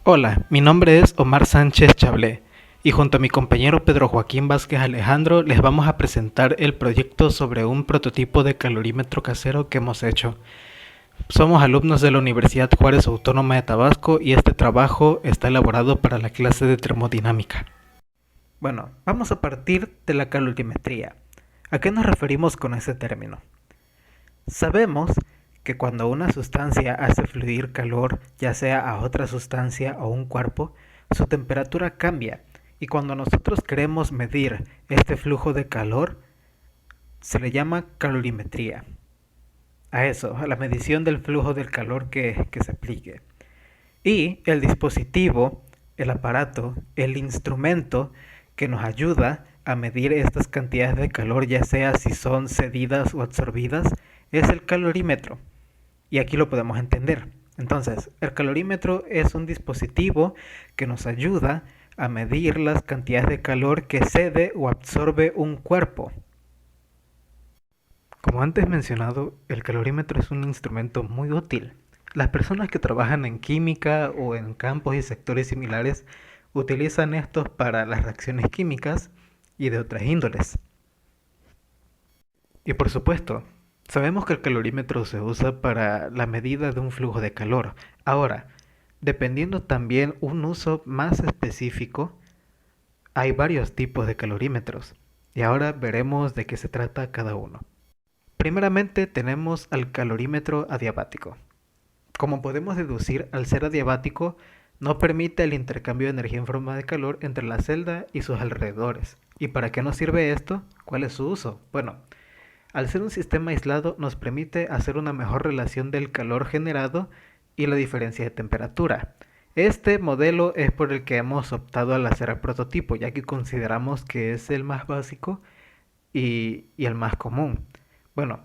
Hola, mi nombre es Omar Sánchez Chablé y junto a mi compañero Pedro Joaquín Vázquez Alejandro les vamos a presentar el proyecto sobre un prototipo de calorímetro casero que hemos hecho. Somos alumnos de la Universidad Juárez Autónoma de Tabasco y este trabajo está elaborado para la clase de termodinámica. Bueno, vamos a partir de la calorimetría. ¿A qué nos referimos con ese término? Sabemos que cuando una sustancia hace fluir calor, ya sea a otra sustancia o un cuerpo, su temperatura cambia y cuando nosotros queremos medir este flujo de calor, se le llama calorimetría. A eso, a la medición del flujo del calor que se aplique. Y el dispositivo, el aparato, el instrumento que nos ayuda a medir estas cantidades de calor, ya sea si son cedidas o absorbidas, es el calorímetro. Y aquí lo podemos entender. Entonces, el calorímetro es un dispositivo que nos ayuda a medir las cantidades de calor que cede o absorbe un cuerpo. Como antes mencionado, el calorímetro es un instrumento muy útil. Las personas que trabajan en química o en campos y sectores similares utilizan estos para las reacciones químicas y de otras índoles. Y por supuesto, sabemos que el calorímetro se usa para la medida de un flujo de calor. Ahora, dependiendo también un uso más específico, hay varios tipos de calorímetros. Y ahora veremos de qué se trata cada uno. Primeramente tenemos al calorímetro adiabático. Como podemos deducir, al ser adiabático, no permite el intercambio de energía en forma de calor entre la celda y sus alrededores. ¿Y para qué nos sirve esto? ¿Cuál es su uso? Bueno, al ser un sistema aislado nos permite hacer una mejor relación del calor generado y la diferencia de temperatura. Este modelo es por el que hemos optado al hacer el prototipo, ya que consideramos que es el más básico y el más común. Bueno,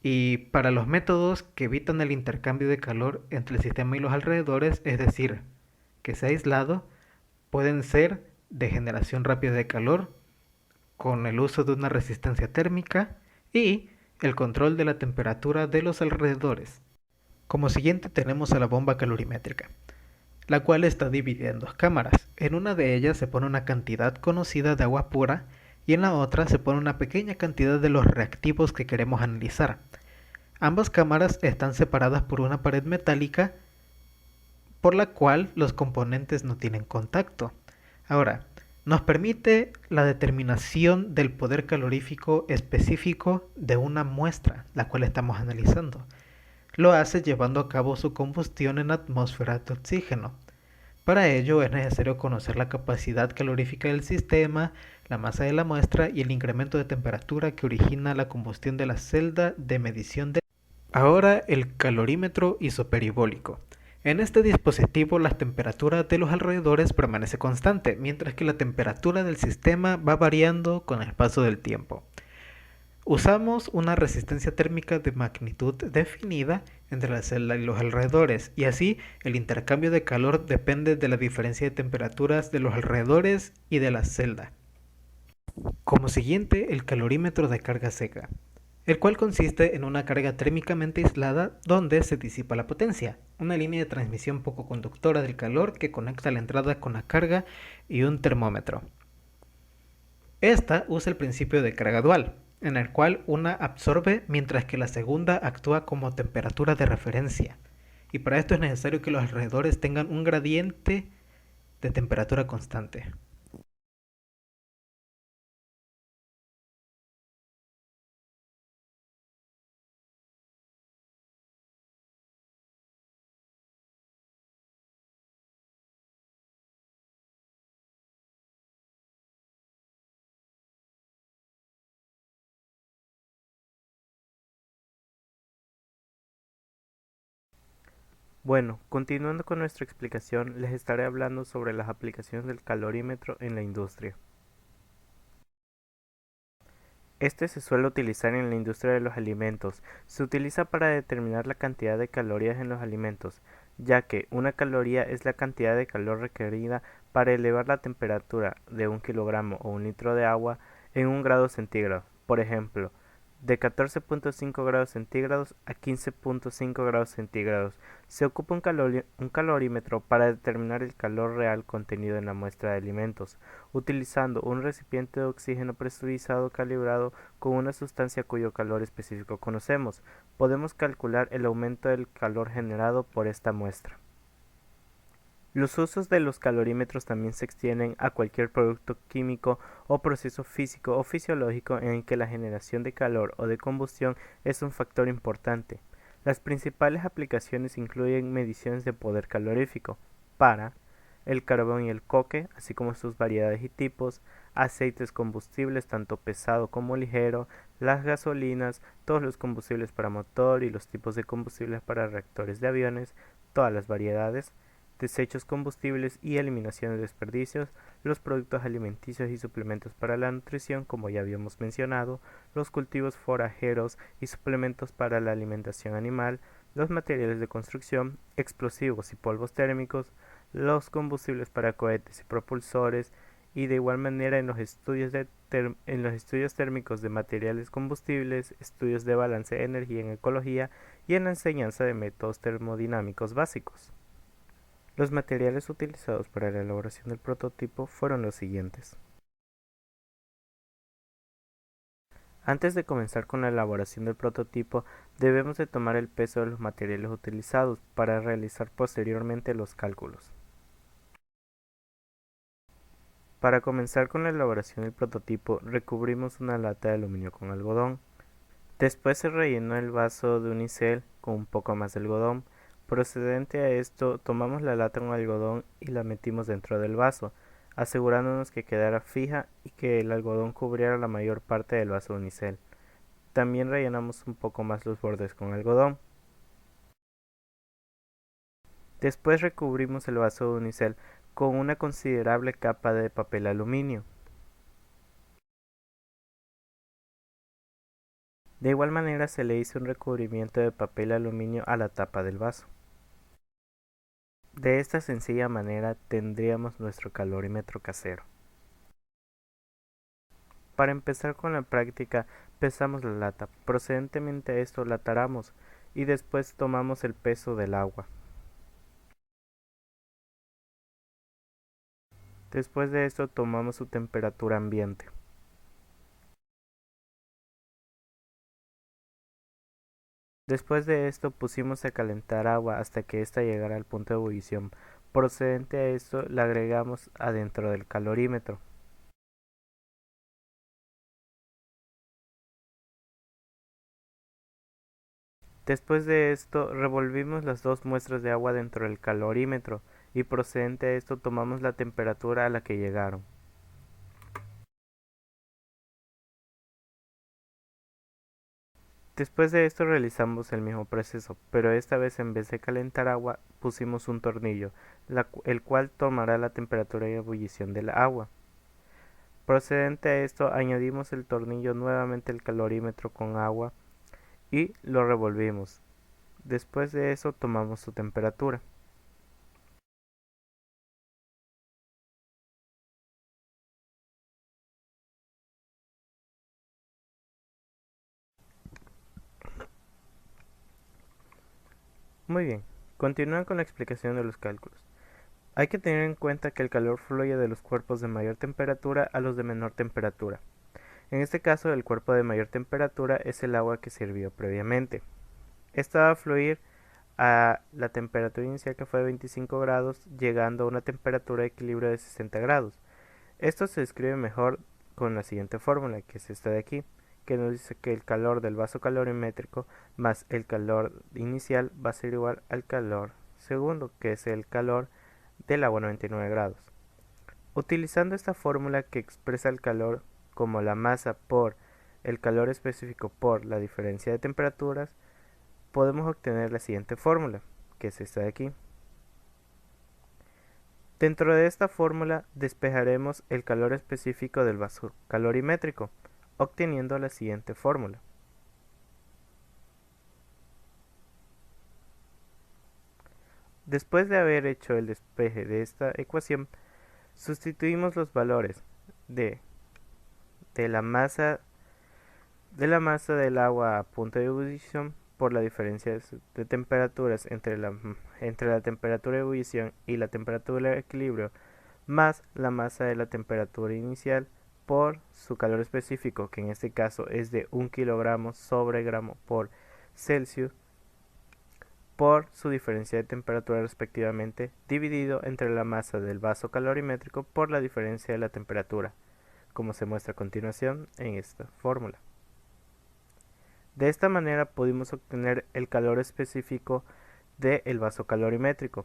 y para los métodos que evitan el intercambio de calor entre el sistema y los alrededores, es decir, que sea aislado, pueden ser de generación rápida de calor, con el uso de una resistencia térmica y el control de la temperatura de los alrededores. Como siguiente tenemos a la bomba calorimétrica, la cual está dividida en dos cámaras. En una de ellas se pone una cantidad conocida de agua pura y en la otra se pone una pequeña cantidad de los reactivos que queremos analizar. Ambas cámaras están separadas por una pared metálica por la cual los componentes no tienen contacto. Ahora, nos permite la determinación del poder calorífico específico de una muestra, la cual estamos analizando. Lo hace llevando a cabo su combustión en atmósfera de oxígeno. Para ello es necesario conocer la capacidad calorífica del sistema, la masa de la muestra y el incremento de temperatura que origina la combustión de la celda de medición de... Ahora el calorímetro isoperibólico. En este dispositivo la temperatura de los alrededores permanece constante, mientras que la temperatura del sistema va variando con el paso del tiempo. Usamos una resistencia térmica de magnitud definida entre la celda y los alrededores, y así el intercambio de calor depende de la diferencia de temperaturas de los alrededores y de la celda. Como siguiente, el calorímetro de carga seca, el cual consiste en una carga térmicamente aislada donde se disipa la potencia, una línea de transmisión poco conductora del calor que conecta la entrada con la carga y un termómetro. Esta usa el principio de carga dual, en el cual una absorbe mientras que la segunda actúa como temperatura de referencia, y para esto es necesario que los alrededores tengan un gradiente de temperatura constante. Bueno, continuando con nuestra explicación, les estaré hablando sobre las aplicaciones del calorímetro en la industria. Este se suele utilizar en la industria de los alimentos. Se utiliza para determinar la cantidad de calorías en los alimentos, ya que una caloría es la cantidad de calor requerida para elevar la temperatura de 1 kilogramo o 1 litro de agua en 1 grado centígrado. Por ejemplo, de 14.5 grados centígrados a 15.5 grados centígrados. Se ocupa un calorímetro para determinar el calor real contenido en la muestra de alimentos, utilizando un recipiente de oxígeno presurizado calibrado con una sustancia cuyo calor específico conocemos. Podemos calcular el aumento del calor generado por esta muestra. Los usos de los calorímetros también se extienden a cualquier producto químico o proceso físico o fisiológico en el que la generación de calor o de combustión es un factor importante. Las principales aplicaciones incluyen mediciones de poder calorífico para el carbón y el coque, así como sus variedades y tipos, aceites combustibles tanto pesado como ligero, las gasolinas, todos los combustibles para motor y los tipos de combustibles para reactores de aviones, todas las variedades, desechos combustibles y eliminación de desperdicios, los productos alimenticios y suplementos para la nutrición, como ya habíamos mencionado, los cultivos forajeros y suplementos para la alimentación animal, los materiales de construcción, explosivos y polvos térmicos, los combustibles para cohetes y propulsores, y de igual manera en los estudios térmicos de materiales combustibles, estudios de balance de energía en ecología y en la enseñanza de métodos termodinámicos básicos. Los materiales utilizados para la elaboración del prototipo fueron los siguientes. Antes de comenzar con la elaboración del prototipo, debemos de tomar el peso de los materiales utilizados para realizar posteriormente los cálculos. Para comenzar con la elaboración del prototipo, recubrimos una lata de aluminio con algodón. Después se rellenó el vaso de unicel con un poco más de algodón. Procedente a esto, tomamos la lata con algodón y la metimos dentro del vaso, asegurándonos que quedara fija y que el algodón cubriera la mayor parte del vaso de unicel. También rellenamos un poco más los bordes con algodón. Después recubrimos el vaso de unicel con una considerable capa de papel aluminio. De igual manera se le hizo un recubrimiento de papel aluminio a la tapa del vaso. De esta sencilla manera tendríamos nuestro calorímetro casero. Para empezar con la práctica, pesamos la lata. Procedentemente a esto la taramos y después tomamos el peso del agua. Después de esto tomamos su temperatura ambiente. Después de esto pusimos a calentar agua hasta que ésta llegara al punto de ebullición. Procedente a esto la agregamos adentro del calorímetro. Después de esto revolvimos las dos muestras de agua dentro del calorímetro y procedente a esto tomamos la temperatura a la que llegaron. Después de esto realizamos el mismo proceso, pero esta vez en vez de calentar agua pusimos un tornillo, el cual tomará la temperatura de ebullición del agua. Procedente a esto añadimos el tornillo nuevamente al calorímetro con agua y lo revolvimos. Después de eso tomamos su temperatura. Muy bien, continúan con la explicación de los cálculos. Hay que tener en cuenta que el calor fluye de los cuerpos de mayor temperatura a los de menor temperatura. En este caso, el cuerpo de mayor temperatura es el agua que se hirvió previamente. Esta va a fluir a la temperatura inicial que fue de 25 grados, llegando a una temperatura de equilibrio de 60 grados. Esto se describe mejor con la siguiente fórmula, que es esta de aquí, que nos dice que el calor del vaso calorimétrico más el calor inicial va a ser igual al calor segundo, que es el calor del agua a 99 grados. Utilizando esta fórmula que expresa el calor como la masa por el calor específico por la diferencia de temperaturas, podemos obtener la siguiente fórmula, que es esta de aquí. Dentro de esta fórmula despejaremos el calor específico del vaso calorimétrico, obteniendo la siguiente fórmula. Después de haber hecho el despeje de esta ecuación, sustituimos los valores de la masa de la masa del agua a punto de ebullición por la diferencia de temperaturas entre la temperatura de ebullición y la temperatura de equilibrio más la masa de la temperatura inicial por su calor específico, que en este caso es de 1 kilogramo sobre gramo por Celsius, por su diferencia de temperatura respectivamente, dividido entre la masa del vaso calorimétrico por la diferencia de la temperatura, como se muestra a continuación en esta fórmula. De esta manera pudimos obtener el calor específico del vaso calorimétrico.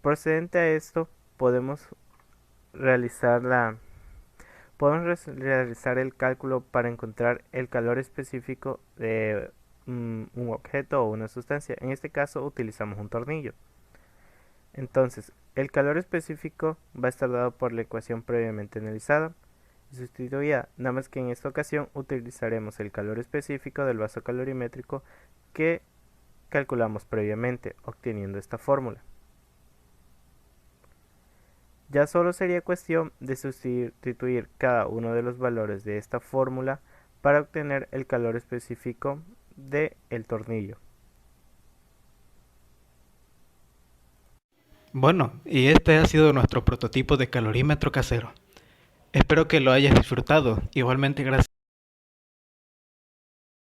Procedente a esto, podemos realizar el cálculo para encontrar el calor específico de un objeto o una sustancia. En este caso utilizamos un tornillo. Entonces, el calor específico va a estar dado por la ecuación previamente analizada y sustituida, nada más que en esta ocasión utilizaremos el calor específico del vaso calorimétrico que calculamos previamente, obteniendo esta fórmula. Ya solo sería cuestión de sustituir cada uno de los valores de esta fórmula para obtener el calor específico del tornillo. Bueno, y este ha sido nuestro prototipo de calorímetro casero. Espero que lo hayas disfrutado. Igualmente, gracias.